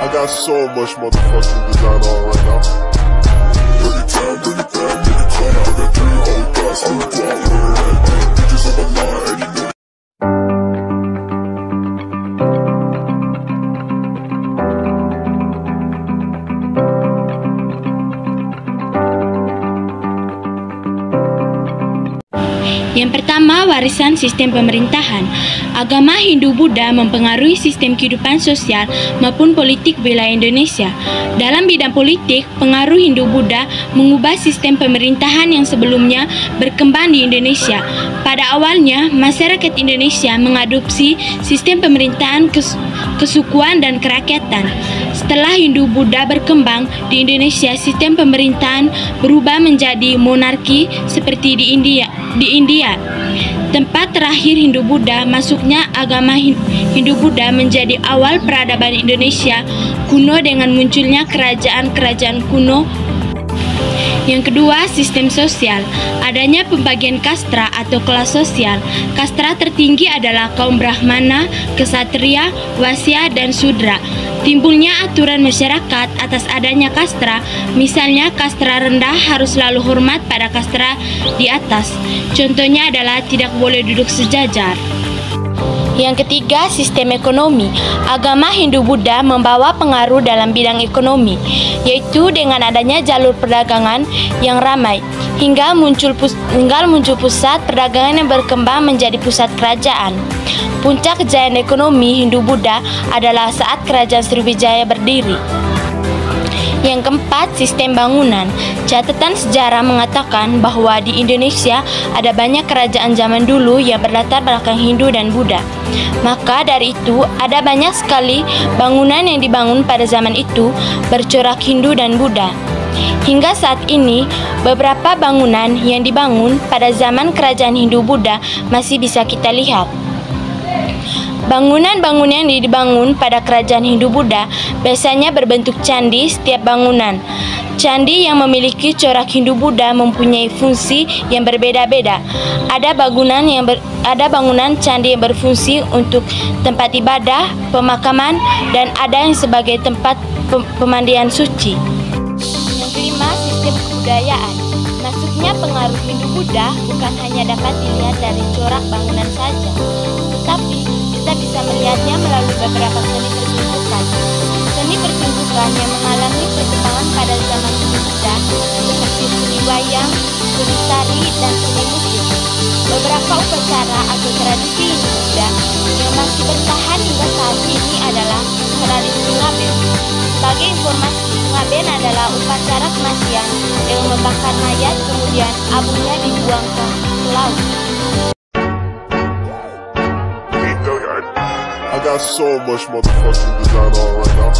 I got so much motherfucking design on right now. Bring it down, bring it down, make it come. I got 3 old guys, I'm a block, bitches on my line, and you know. Yang pertama, warisan sistem pemerintahan. Agama Hindu-Buddha mempengaruhi sistem kehidupan sosial maupun politik wilayah Indonesia. Dalam bidang politik, pengaruh Hindu-Buddha mengubah sistem pemerintahan yang sebelumnya berkembang di Indonesia. Pada awalnya, masyarakat Indonesia mengadopsi sistem pemerintahan kesukuan dan kerakyatan. Setelah Hindu-Buddha berkembang di Indonesia, sistem pemerintahan berubah menjadi monarki seperti di India. Tempat terakhir Hindu-Buddha masuknya agama Hindu-Buddha menjadi awal peradaban Indonesia kuno dengan munculnya kerajaan-kerajaan kuno. Yang kedua, sistem sosial. Adanya pembagian kastra atau kelas sosial. Kastra tertinggi adalah kaum Brahmana, Ksatria, Wasya, dan Sudra. Timbulnya aturan masyarakat atas adanya kastra, misalnya kastra rendah harus selalu hormat pada kastra di atas. Contohnya adalah tidak boleh duduk sejajar. Yang ketiga, sistem ekonomi. Agama Hindu-Buddha membawa pengaruh dalam bidang ekonomi, yaitu dengan adanya jalur perdagangan yang ramai, hingga muncul pusat perdagangan yang berkembang menjadi pusat kerajaan. Puncak kejayaan ekonomi Hindu-Buddha adalah saat Kerajaan Sriwijaya berdiri. Yang keempat, sistem bangunan. Catatan sejarah mengatakan bahwa di Indonesia ada banyak kerajaan zaman dulu yang berlatar belakang Hindu dan Buddha. Maka dari itu, ada banyak sekali bangunan yang dibangun pada zaman itu bercorak Hindu dan Buddha. Hingga saat ini, beberapa bangunan yang dibangun pada zaman kerajaan Hindu-Buddha masih bisa kita lihat. Bangunan-bangunan yang dibangun pada kerajaan Hindu-Buddha biasanya berbentuk candi setiap bangunan. Candi yang memiliki corak Hindu-Buddha mempunyai fungsi yang berbeda-beda. Ada bangunan candi yang berfungsi untuk tempat ibadah, pemakaman, dan ada yang sebagai tempat pemandian suci. Yang kelima, sistem kebudayaan. Masuknya pengaruh Hindu-Buddha bukan hanya dapat dilihat dari corak bangunan saja, tetapi kita bisa melihatnya melalui beberapa seni pertunjukan. Seni pertunjukan yang mengalami perkembangan pada zaman Hindu-Buddha seperti seni wayang, seni tari, dan seni musik. Beberapa upacara atau tradisi Hindu-Buddha yang masih bertahan hingga saat ini adalah tradisi ngaben. Sebagai informasi, ngaben adalah upacara kematian yang membakar mayat kemudian abunya dibuang ke laut. I got so much motherfucking design on right now.